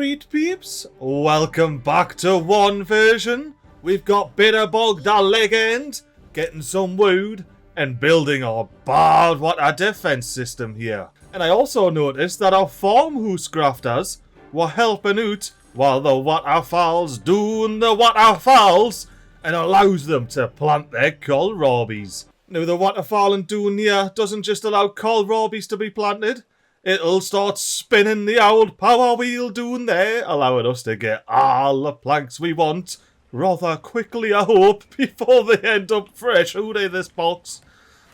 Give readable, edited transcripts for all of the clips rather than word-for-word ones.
Sweet peeps, welcome back to one version. We've got Bitterbog the Legend, getting some wood, and building our Badwater defense system here. And I also noticed that our farmhouse grafters were helping out while the Waterfalls doing the Waterfalls, and allows them to plant their kohlrabies. Now the waterfall and doing here doesn't just allow kohlrabies to be planted, it'll start spinning the old power wheel doing there, allowing us to get all the planks we want rather quickly, I hope, before they end up fresh out of this box.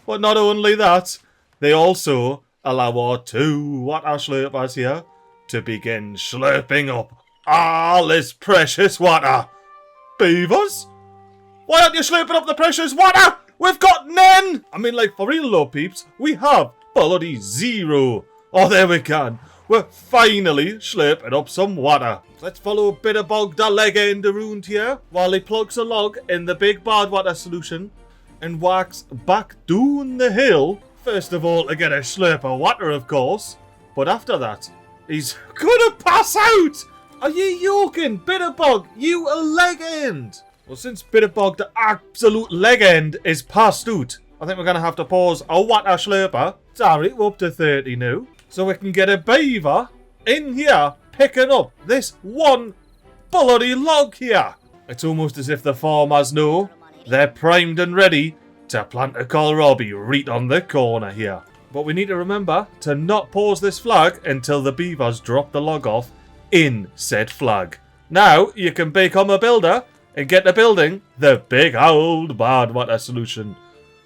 But not only that, they also allow our two water slurpers here to begin slurping up all this precious water. Beavers? Why aren't you slurping up the precious water? We've got none! I mean, like, for real though, peeps, we have bloody zero. Oh, there we can. We're finally slurping up some water. Let's follow Bitterbog the Legend around here while he plugs a log in the big Badwater solution and walks back down the hill. First of all, to get a slurp of water, of course. But after that, he's gonna pass out! Are you joking? Bitterbog, you a legend! Well, since Bitterbog the absolute legend is passed out, I think we're gonna have to pause a water slurper. Sorry, we're up to 30 now. So we can get a beaver in here picking up this one bloody log here. It's almost as if the farmers know they're primed and ready to plant a kohlrabi right on the corner here. But we need to remember to not pause this flag until the beavers drop the log off in said flag. Now you can become a builder and get to building the big old Badwater solution,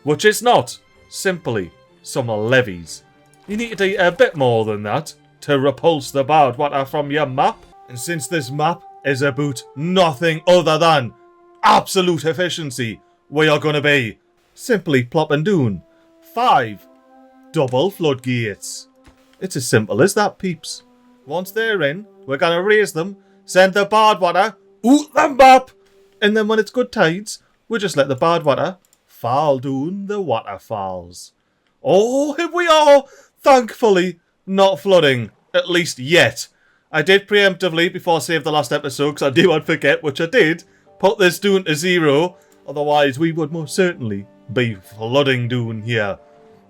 which is not simply some levees. You need to do a bit more than that to repulse the Badwater from your map. And since this map is about nothing other than absolute efficiency, we are going to be simply plopping down 5 double floodgates. It's as simple as that, peeps. Once they're in, we're going to raise them, send the Badwater out the map, and then when it's good tides, we just let the Badwater fall down the waterfalls. Oh, here we are! Thankfully, not flooding, at least yet. I did preemptively, before I saved the last episode, because I knew I'd forget, which I did, put this down to 0, otherwise we would most certainly be flooding down here.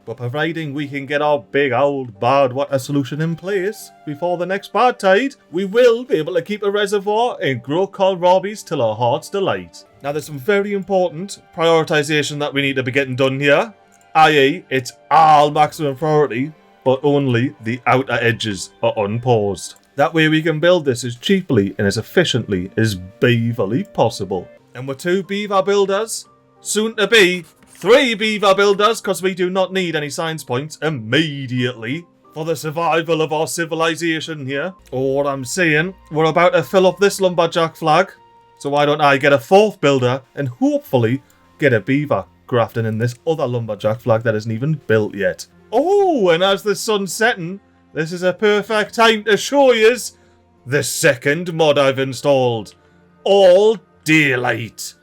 But providing we can get our big old Badwater solution in place before the next bad tide, we will be able to keep a reservoir and grow kohlrabies till our heart's delight. Now there's some very important prioritisation that we need to be getting done here, i.e. it's all maximum priority, but only the outer edges are unpaused. That way we can build this as cheaply and as efficiently as beaverly possible. And we're 2 beaver builders, soon to be 3 beaver builders, because we do not need any science points immediately for the survival of our civilization here. Or what I'm saying, we're about to fill up this lumberjack flag, so why don't I get a 4th builder and hopefully get a beaver grafting in this other lumberjack flag that isn't even built yet. Oh, and as the sun's setting, this is a perfect time to show yous the 2nd mod I've installed. All daylight.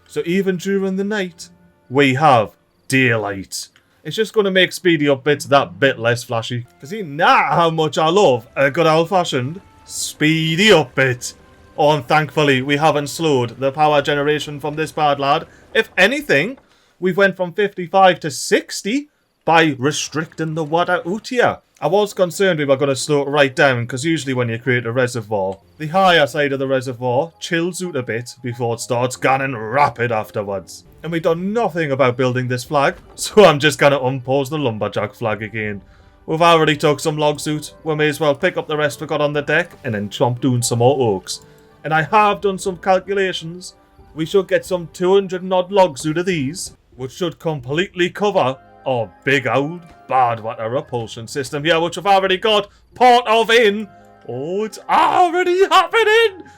So even during the night, we have daylight. It's just going to make speedy up bits that bit less flashy. Because you know how much I love a good old-fashioned speedy up bit. Oh, and thankfully we haven't slowed the power generation from this bad lad. If anything, we've went from 55 to 60 by restricting the water out here. I was concerned we were going to slow it right down, because usually when you create a reservoir, the higher side of the reservoir chills out a bit before it starts going rapid afterwards. And we've done nothing about building this flag, so I'm just going to unpause the lumberjack flag again. We've already took some logs out, we may as well pick up the rest we got on the deck and then chomp down some more oaks. And I have done some calculations. We should get some 200 and odd logs out of these, which should completely cover our big old Badwater repulsion system here, which I've already got part of in. Oh, it's already happening!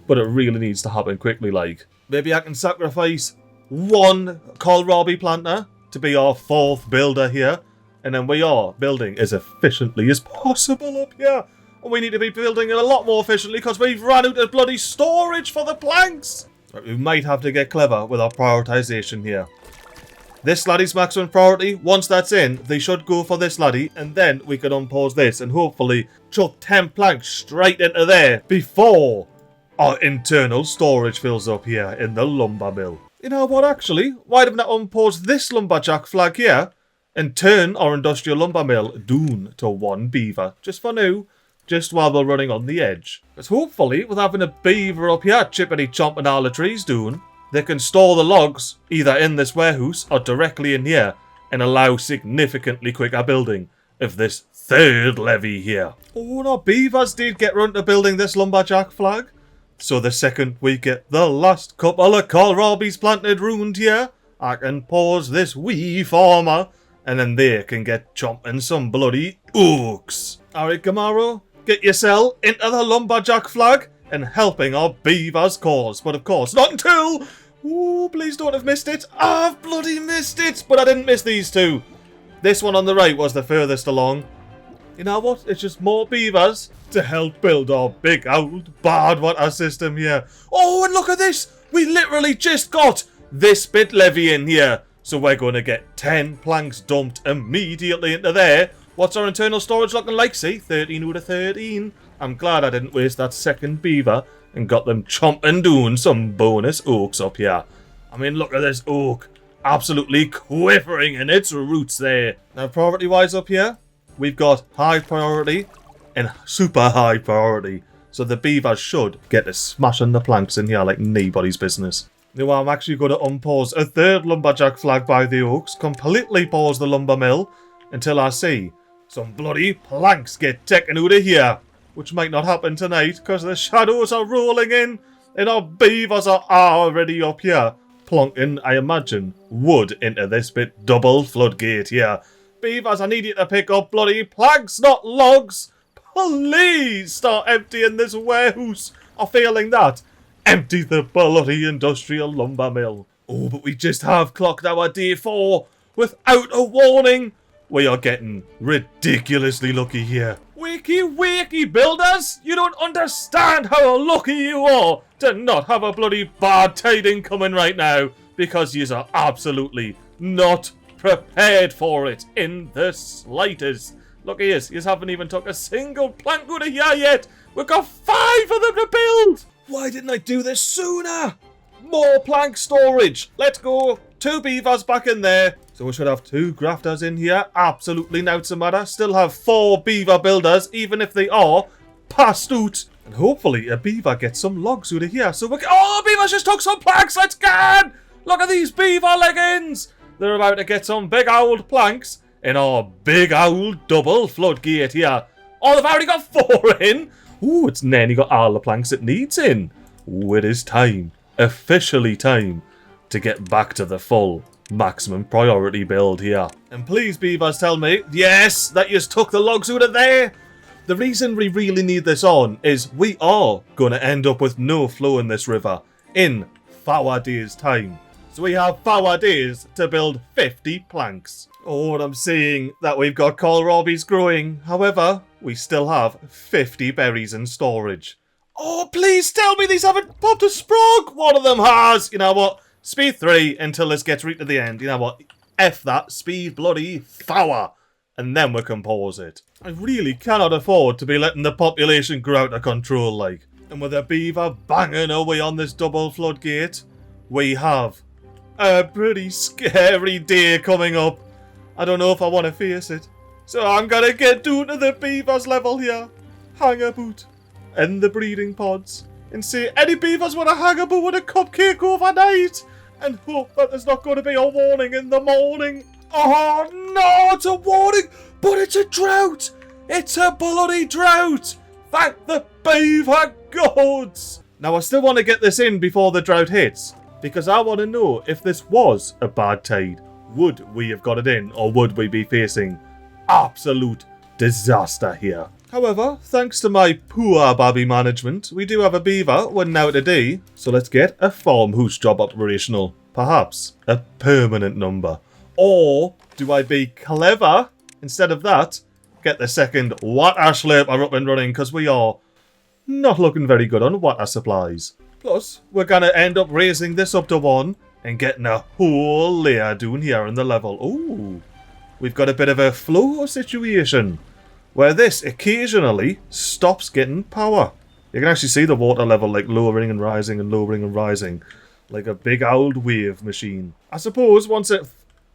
But it really needs to happen quickly, like. Maybe I can sacrifice 1 kohlrabi planter to be our 4th builder here, and then we are building as efficiently as possible up here. And we need to be building it a lot more efficiently because we've run out of bloody storage for the planks. Right, we might have to get clever with our prioritisation here. This laddie's maximum priority, once that's in, they should go for this laddie, and then we can unpause this and hopefully chuck 10 planks straight into there before our internal storage fills up here in the lumber mill. You know what, actually? Why don't I unpause this lumberjack flag here and turn our industrial lumber mill down to 1 beaver, just for now, just while we're running on the edge. Because hopefully, with having a beaver up here chippity chomping all the trees down, they can store the logs either in this warehouse or directly in here and allow significantly quicker building of this 3rd levee here. Oh no, beavers did get round to building this lumberjack flag. So the second we get the last couple of kohlrabies planted round here, I can pause this wee farmer and then they can get chomping some bloody oaks. Alright, Gamaro, get yourself into the lumberjack flag and helping our beavers' cause. But of course, not until... Ooh, please don't have missed it. I've bloody missed it, but I didn't miss these 2. This one on the right was the furthest along. You know what? It's just more beavers to help build our big old Badwater system here. Oh, and look at this! We literally just got this bit levee in here. So we're going to get 10 planks dumped immediately into there. What's our internal storage looking like? See, 13 out of 13. I'm glad I didn't waste that second beaver and got them chomping down some bonus oaks up here. I mean, look at this oak. Absolutely quivering in its roots there. Now, priority-wise up here, we've got high priority and super high priority. So the beavers should get to smashing the planks in here like nobody's business. Now I'm actually going to unpause a 3rd lumberjack flag by the oaks, completely pause the lumber mill until I see some bloody planks get taken out of here. Which might not happen tonight because the shadows are rolling in and our beavers are already up here. Plonking, I imagine, wood into this bit double floodgate here. Beavers, I need you to pick up bloody planks, not logs. Please start emptying this warehouse. Or failing that, empty the bloody industrial lumber mill. Oh, but we just have clocked our day 4 without a warning. We are getting ridiculously lucky here. Wakey, builders! You don't understand how lucky you are to not have a bloody bad tiding coming right now, because yous are absolutely not prepared for it in the slightest. Look at yous haven't even took a single plank out of here yet. We've got 5 of them to build. Why didn't I do this sooner? More plank storage. Let's go. 2 beavers back in there. So we should have 2 grafters in here. Absolutely not a matter. Still have 4 beaver builders, even if they are passed out. And hopefully a beaver gets some logs out of here. So we can... Oh, beavers just took some planks. Let's go. Look at these beaver leggings. They're about to get some big old planks in our big old double floodgate here. Oh, they've already got 4 in. Ooh, it's nearly got all the planks it needs in. Ooh, it is time. Officially time to get back to the full maximum priority build here. And please, beavers, tell me, yes, that you took the logs out of there. The reason we really need this on is we are going to end up with no flow in this river in 4 days' time. So we have 4 days to build 50 planks. Oh, and I'm seeing that we've got kohlrabies growing. However, we still have 50 berries in storage. Oh, please tell me these haven't popped a sprog. One of them has. You know what? Speed 3 until this gets right to the end. You know what? F that. Speed bloody 4. And then we can pause it. I really cannot afford to be letting the population grow out of control like. And with a beaver banging away on this double floodgate, we have a pretty scary day coming up. I don't know if I want to face it. So I'm going to get down to the beavers level here. Hang about. In the breeding pods. And say, any beavers want to hang about with a cupcake overnight? And hope that there's not going to be a warning in the morning. Oh no, it's a warning, but it's a drought. It's a bloody drought. Thank the beaver gods. Now I still want to get this in before the drought hits, because I want to know if this was a bad tide. Would we have got it in, or would we be facing absolute disaster here? However, thanks to my poor babby management, we do have a beaver one now today, so let's get a farmhouse job operational. Perhaps a permanent number. Or do I be clever? Instead of that, get the second water slurper up and running, because we are not looking very good on water supplies. Plus, we're going to end up raising this up to 1 and getting a whole layer down here in the level. Ooh, we've got a bit of a flow situation. where this occasionally stops getting power. You can actually see the water level like lowering and rising and lowering and rising, like a big old wave machine. I suppose once it...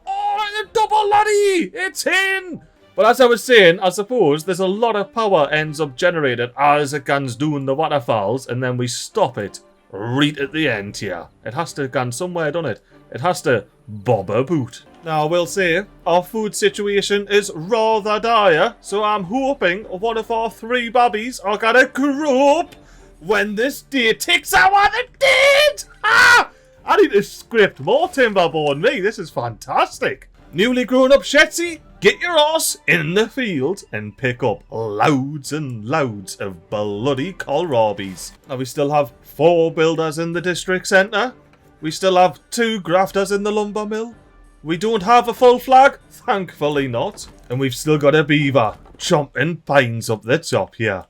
Oh, it's a double laddie! It's in! But as I was saying, I suppose there's a lot of power ends up generated as it goes doing the waterfalls, and then we stop it right at the end here. It has to go somewhere, doesn't it? It has to bob a boot. Now, I will say, our food situation is rather dire, so I'm hoping one of our 3 babbies are gonna grow up when this day ticks out on the dead! Ah! I need to script more Timberborn, me. This is fantastic. Newly grown up Shetty, get your ass in the field and pick up loads and loads of bloody kohlrabies. Now, we still have 4 builders in the district centre. We still have 2 grafters in the lumber mill. We don't have a full flag, thankfully not. And we've still got a beaver chomping pines up the top here.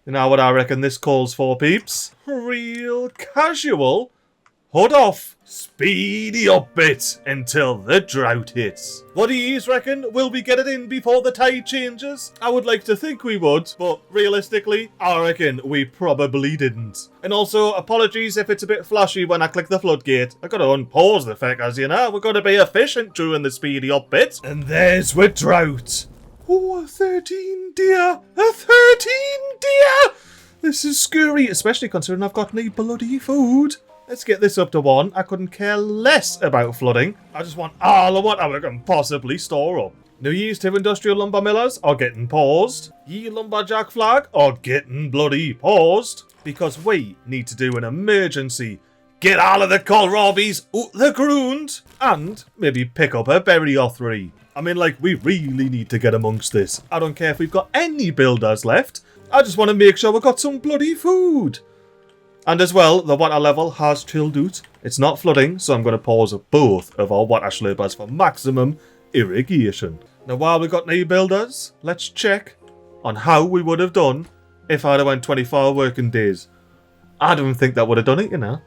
You know what I reckon this calls for, peeps? Real casual, hood off, speedy up bit until the drought hits. What do you reckon? Will we get it in before the tide changes? I would like to think we would, but realistically, I reckon we probably didn't. And also, apologies if it's a bit flashy when I click the floodgate. I gotta unpause the feckers, you know? We're gonna be efficient during the speedy up bit. And there's with drought. Oh, a 13 deer! A 13 deer! This is scary, especially considering I've got no bloody food. Let's get this up to 1. I couldn't care less about flooding. I just want all of what I can possibly store up. New Year's to industrial lumber millers are getting paused. Ye lumberjack flag are getting bloody paused. Because we need to do an emergency. Get all of the kohlrabies out the ground. And maybe pick up a berry or 3. I mean, like, we really need to get amongst this. I don't care if we've got any builders left. I just want to make sure we've got some bloody food. And as well, the water level has chilled out. It's not flooding, so I'm going to pause both of our water slurpers for maximum irrigation. Now, while we've got new builders, let's check on how we would have done if I'd have went 24 working days. I don't think that would have done it, you know.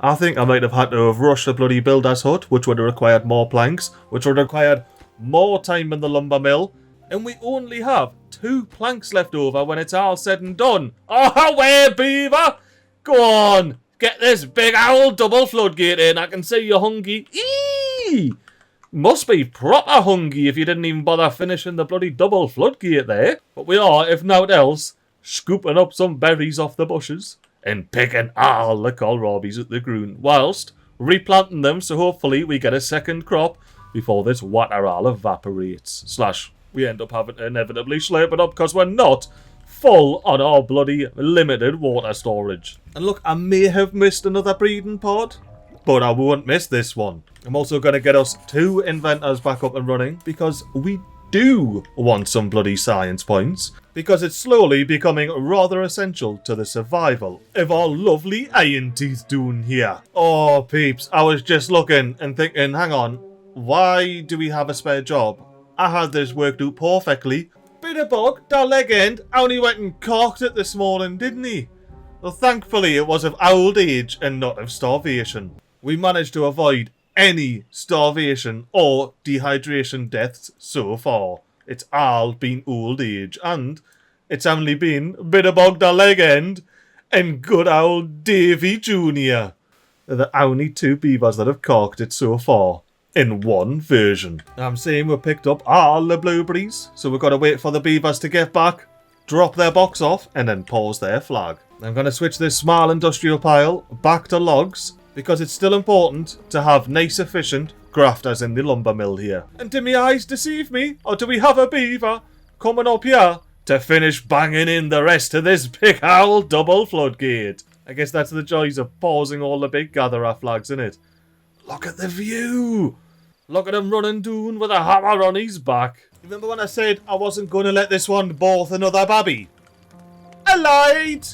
I think I might have had to have rushed the bloody builder's hut, which would have required more planks, which would have required more time in the lumber mill, and we only have 2 planks left over when it's all said and done. Oh, where, beaver? Go on, get this big owl double floodgate in. I can see you're hungry. Eee! Must be proper hungry if you didn't even bother finishing the bloody double floodgate there. But we are, if naught else, scooping up some berries off the bushes and picking all the kohlrabies at the ground, whilst replanting them so hopefully we get a second crop before this water all evaporates. Slash, we end up having to inevitably slurp it up because we're not full on our bloody limited water storage. And look, I may have missed another breeding pod, but I won't miss this one. I'm also going to get us 2 inventors back up and running because we do want some bloody science points, because it's slowly becoming rather essential to the survival of our lovely iron teeth doon here. Oh, peeps, I was just looking and thinking, hang on, why do we have a spare job? I had this worked out perfectly. Bitterbog, that leg end, only went and corked it this morning, didn't he? Well, thankfully it was of old age and not of starvation. We managed to avoid any starvation or dehydration deaths so far. It's all been old age, and it's only been Bitterbog, the leg end, and good old Davey Jr. They're the only 2 beavers that have corked it so far. In one version. I'm saying we picked up all the blueberries, so we've got to wait for the beavers to get back, drop their box off, and then pause their flag. I'm going to switch this small industrial pile back to logs, because it's still important to have nice efficient grafters in the lumber mill here. And do my eyes deceive me, or do we have a beaver coming up here to finish banging in the rest of this big old double floodgate? I guess that's the joys of pausing all the big gatherer flags, innit? Look at the view! Look at him running down with a hammer on his back. Remember when I said I wasn't going to let this one birth another babby? I lied!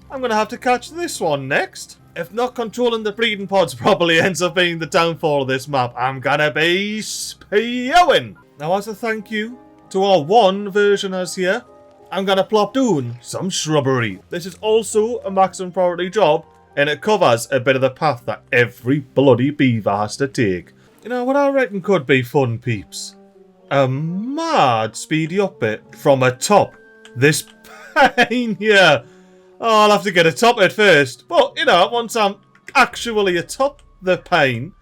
I'm going to have to catch this one next. If not controlling the breeding pods properly ends up being the downfall of this map, I'm going to be spewing. Now, as a thank you to our 1 versioners here, I'm going to plop down some shrubbery. This is also a maximum priority job, and it covers a bit of the path that every bloody beaver has to take. You know what I reckon could be fun, peeps? a mad speedy up bit from atop this pane here. Oh, I'll have to get atop it first. But, you know, once I'm actually atop the pane,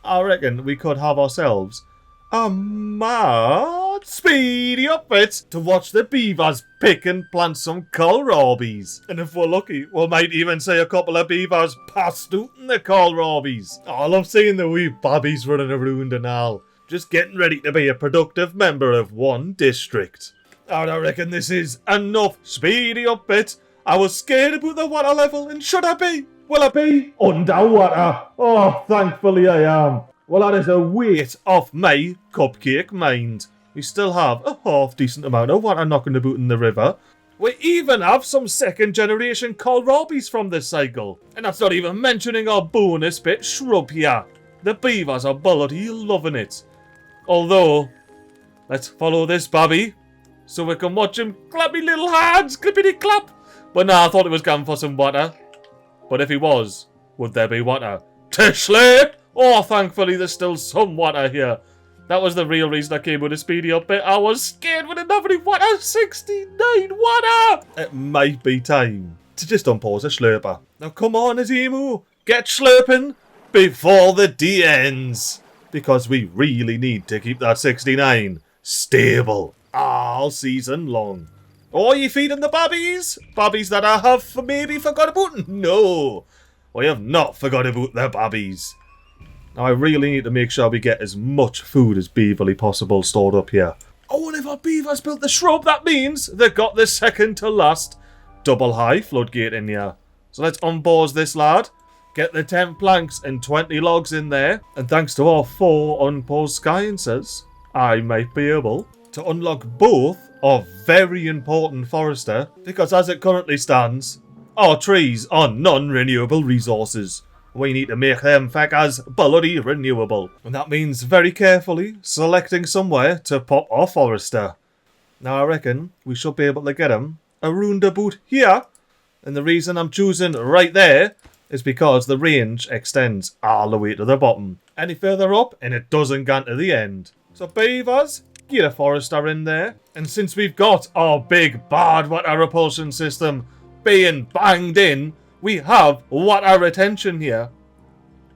I reckon we could have ourselves a mad speedy up bit to watch the beavers pick and plant some kohlrabies. And if we're lucky, we might even see a couple of beavers passed out in the kohlrabies. Oh, I love seeing the wee babbies running around and all, just getting ready to be a productive member of one district. And I reckon this is enough speedy up bit. I was scared about the water level, and should I be? Will I be underwater? Oh, thankfully I am. Well, that is a weight off my cupcake mind. We still have a half-decent amount of water knocking about in the river. We even have some second-generation kohlrabies from this cycle. And that's not even mentioning our bonus bit shrub here. The beavers are bloody loving it. Although, let's follow this babby so we can watch him clap his little hands, clippity-clap. But nah, I thought he was going for some water. But if he was, would there be water to sleep? Oh, thankfully there's still some water here. That was the real reason I came with a speedy up bit. I was scared we didn't have any water. 69 water! It might be time to just unpause the slurper. Now come on, Azimu. Get slurping before the day ends. Because we really need to keep that 69 stable all season long. Oh, are you feeding the babbies? Babbies that I have maybe forgot about? No, we have not forgot about the babbies. Now, I really need to make sure we get as much food as beaverly possible stored up here. Oh, and if our beavers built the shrub, that means they've got the second to last double high floodgate in here. So let's unpause this lad. Get the 10 planks and 20 logs in there. And thanks to our 4 unpaused sciences, I might be able to unlock both our very important forester. Because as it currently stands, our trees are non-renewable resources. We need to make them feckers bloody renewable. And that means very carefully selecting somewhere to pop our forester. Now I reckon we should be able to get him around about here. And the reason I'm choosing right there is because the range extends all the way to the bottom. Any further up and it doesn't get to the end. So beavers, get a forester in there. And since we've got our big Badwater repulsion system being banged in, we have water retention here.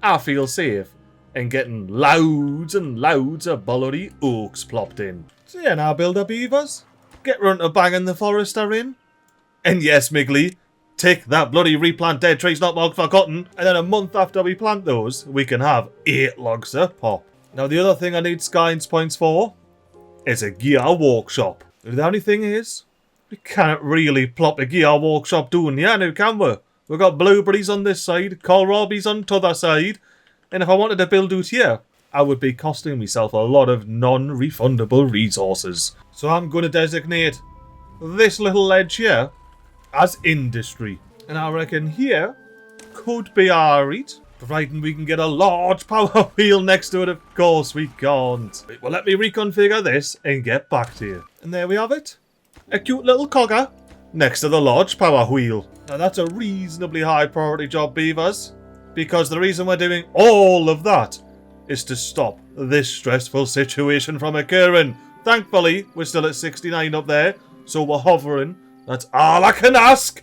I feel safe in getting loads and loads of bloody oaks plopped in. So yeah, now builder beavers, get round to banging the forester in. And yes, MiGly, take that bloody replant dead trees not marked for cotton, and then a month after we plant those, we can have 8 logs a pop. Now the other thing I need science points for is a gear workshop. The only thing is, we can't really plop a gear workshop down here now, can we? We've got blueberries on this side, kohlrabies on t'other side, and if I wanted to build out here, I would be costing myself a lot of non-refundable resources. So I'm going to designate this little ledge here as industry. And I reckon here could be alright, providing we can get a large power wheel next to it. Of course we can't. Well, let me reconfigure this and get back to you. And there we have it. A cute little cogger next to the large power wheel. Now that's a reasonably high priority job, beavers, because the reason we're doing all of that is to stop this stressful situation from occurring. Thankfully, we're still at 69 up there, so we're hovering. That's all I can ask,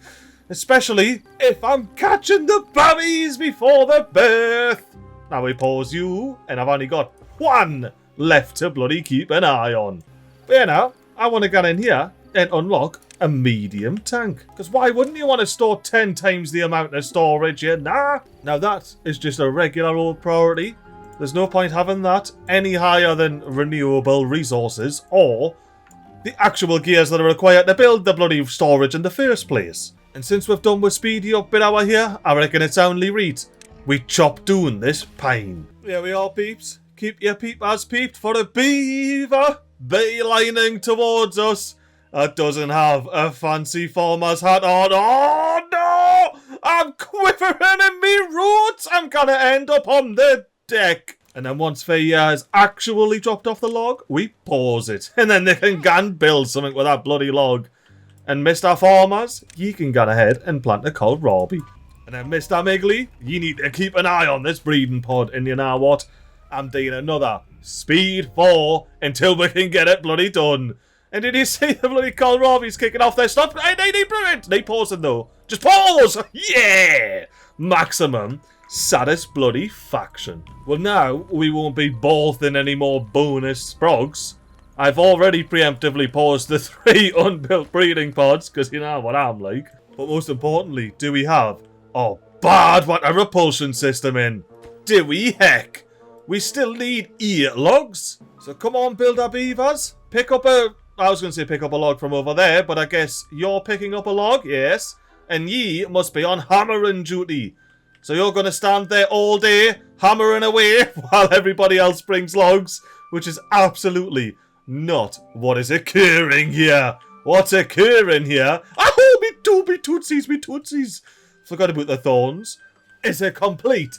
especially if I'm catching the babbies before the birth. Now we pause you, and I've only got 1 left to bloody keep an eye on. But yeah, now, I want to get in here and unlock a medium tank. Because why wouldn't you want to store 10 times the amount of storage here? Nah. Now that is just a regular old priority. There's no point having that any higher than renewable resources or the actual gears that are required to build the bloody storage in the first place. And since we've done with speedy up bit hour here, I reckon it's only right we chop down this pine. Here we are, peeps. Keep your peep as peeped for a beaver beelining towards us. That doesn't have a fancy farmer's hat on. Oh no! I'm quivering in me roots. I'm gonna end up on the deck. And then once Faye has actually dropped off the log, we pause it. And then they can go and build something with that bloody log. And Mr. Farmers, you can go ahead and plant a kohlrabi. And then Mr. MiGly, you need to keep an eye on this breeding pod. And you know what? I'm doing another speed 4 until we can get it bloody done. And did you see the bloody kohlrabi's kicking off their stuff? Hey, they brilliant. They pausing though. Just pause. Yeah. Maximum satisfaction. Well, now we won't be bolting any more bonus sprogs. I've already preemptively paused the 3 unbuilt breeding pods, because you know what I'm like. But most importantly, do we have our Badwater repulsion system in? Do we heck? We still need logs. So come on, builder beavers. Pick up a... I was going to say pick up a log from over there, but I guess you're picking up a log, yes. And ye must be on hammering duty. So you're going to stand there all day, hammering away, while everybody else brings logs, which is absolutely not what is occurring here. What's occurring here? Oh, me tootsies. Forgot about the thorns. It's a complete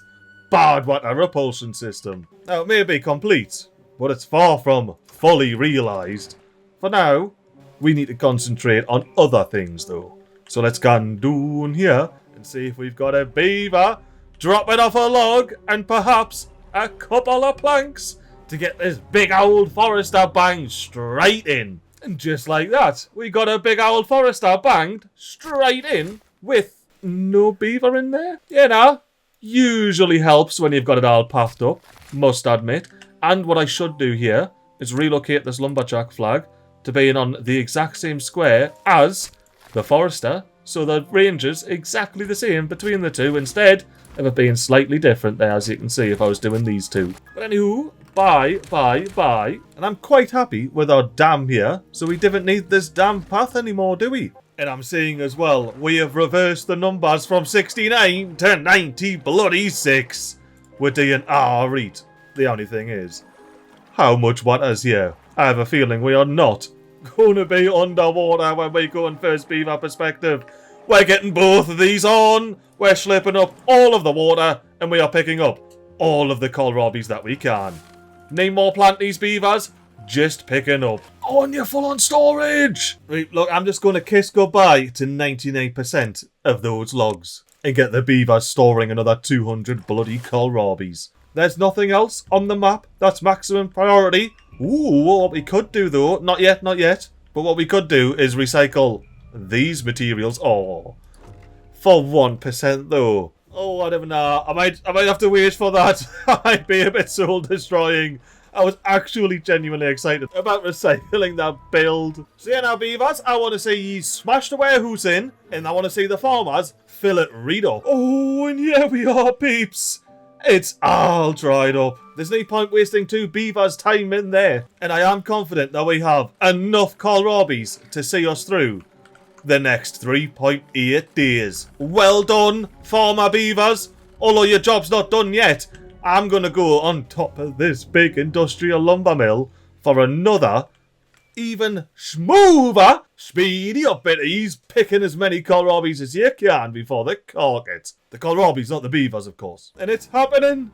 Badwater repulsion system. Now, it may be complete, but it's far from fully realised. For now, we need to concentrate on other things, though. So let's go down here and see if we've got a beaver dropping off a log and perhaps a couple of planks to get this big old forester banged straight in. And just like that, we got a big old forester banged straight in with no beaver in there. You know, usually helps when you've got it all puffed up, must admit. And what I should do here is relocate this lumberjack flag to being on the exact same square as the forester, so the range is exactly the same between the two instead of it being slightly different there, as you can see if I was doing these two. But anywho, bye. And I'm quite happy with our dam here, so we didn't need this dam path anymore, do we? And I'm seeing as well, we have reversed the numbers from 69 to 90 bloody 6. We're doing alright. The only thing is, how much water's here? I have a feeling we are not going to be underwater when we go in first beaver perspective. We're getting both of these on. We're slipping up all of the water, and we are picking up all of the kohlrabi's that we can. Name more planties, beavers. Just picking up. Oh, and you're full on storage. Right, look, I'm just going to kiss goodbye to 99% of those logs and get the beavers storing another 200 bloody kohlrabi's. There's nothing else on the map that's maximum priority. Ooh, what we could do though, not yet, but what we could do is recycle these materials. Oh, for 1% though. Oh, I don't know. I might have to wait for that. I might be a bit soul destroying. I was actually genuinely excited about recycling that build. So yeah, now beavers, I want to see ye smash the warehouse in, and I want to see the farmers fill it right up. Oh, and yeah, we are, peeps. It's all dried up. There's no point wasting 2 beavers' time in there. And I am confident that we have enough kohlrabi's to see us through the next 3.8 days. Well done, farmer beavers. Although your job's not done yet, I'm going to go on top of this big industrial lumber mill for another even smoother speedy up bitties, picking as many kohlrabi's as you can before the cork hits. The kohlrabi's, not the beavers, of course. And it's happening.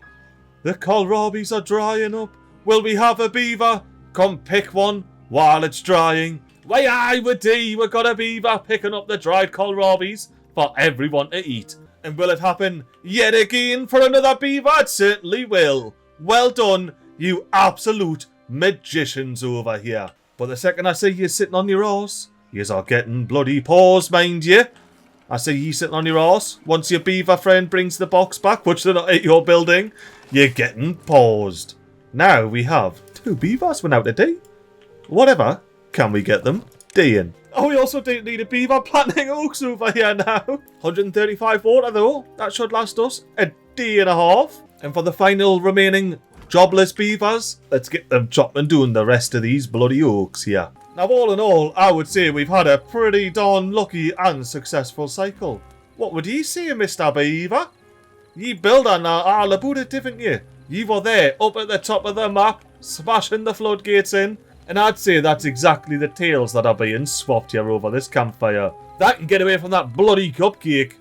The kohlrabi's are drying up. Will we have a beaver come pick one while it's drying? Why, aye, we've got a beaver picking up the dried kohlrabi's for everyone to eat. And will it happen yet again for another beaver? It certainly will. Well done, you absolute magicians over here. But the second I see you sitting on your horse, yous are getting bloody paws, mind you. I see you sitting on your horse. Once your beaver friend brings the box back, which they're not at your building, you're getting paused. Now we have 2 beavers went out today. Whatever, can we get them doing? Oh, we also do need a beaver planting oaks over here now. 135 water though. That should last us a day and a half. And for the final remaining jobless beavers, let's get them chopping doing the rest of these bloody oaks here. Now, all in all, I would say we've had a pretty darn lucky and successful cycle. What would ye say, Mr. Beaver? Ye built on all about it, didn't you? Ye were there, up at the top of the map, smashing the floodgates in. And I'd say that's exactly the tales that are being swapped here over this campfire. That can get away from that bloody cupcake.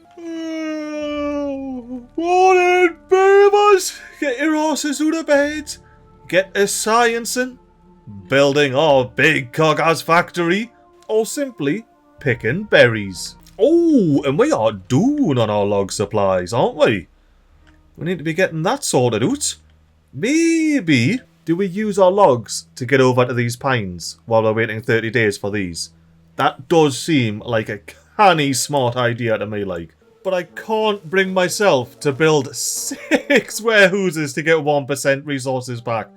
Morning, beavers! Get your horses out of bed. Get a sciencing, building our big coggers factory, or simply picking berries. Oh, and we are doing on our log supplies, aren't we? We need to be getting that sorted out. maybe do we use our logs to get over to these pines while we're waiting 30 days for these? That does seem like a canny smart idea to me, like. But I can't bring myself to build 6 warehouses to get 1% resources back.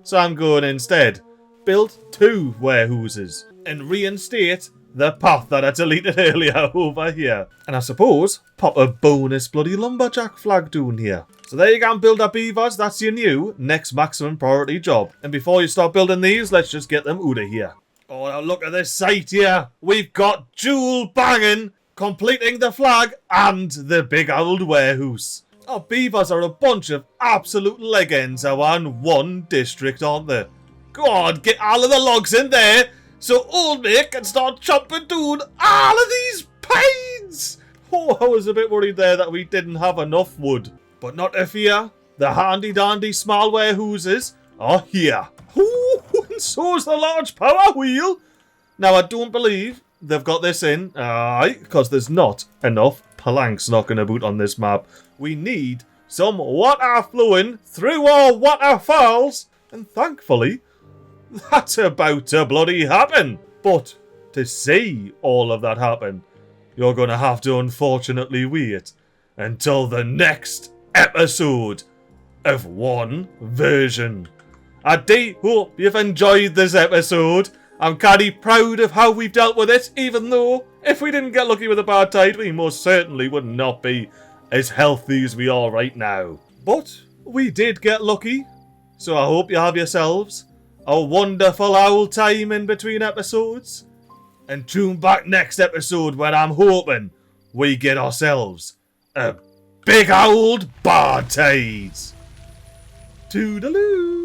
So I'm going instead build 2 warehouses and reinstate the path that I deleted earlier over here. And I suppose pop a bonus bloody lumberjack flag down here. So there you go, builder beavers. That's your new next maximum priority job. And before you start building these, let's just get them out of here. Oh, now look at this site here. We've got jewel banging, completing the flag and the big old warehouse. Our beavers are a bunch of absolute legends around one district, aren't they? Go on, get all of the logs in there so old mate can start chopping down all of these pines. Oh, I was a bit worried there that we didn't have enough wood. But not to fear, the handy dandy small warehouses are here. Ooh, and so's the large power wheel. Now I don't believe they've got this in, because there's not enough planks knocking about on this map. We need some water flowing through our waterfalls, and thankfully, that's about to bloody happen. But to see all of that happen, you're going to have to unfortunately wait until the next episode of One Version. I do hope you've enjoyed this episode. I'm kind of proud of how we've dealt with it, even though if we didn't get lucky with a bad tide, we most certainly would not be as healthy as we are right now. But we did get lucky, so I hope you have yourselves a wonderful old time in between episodes. And tune back next episode when I'm hoping we get ourselves a big old bad tide. Toodaloo!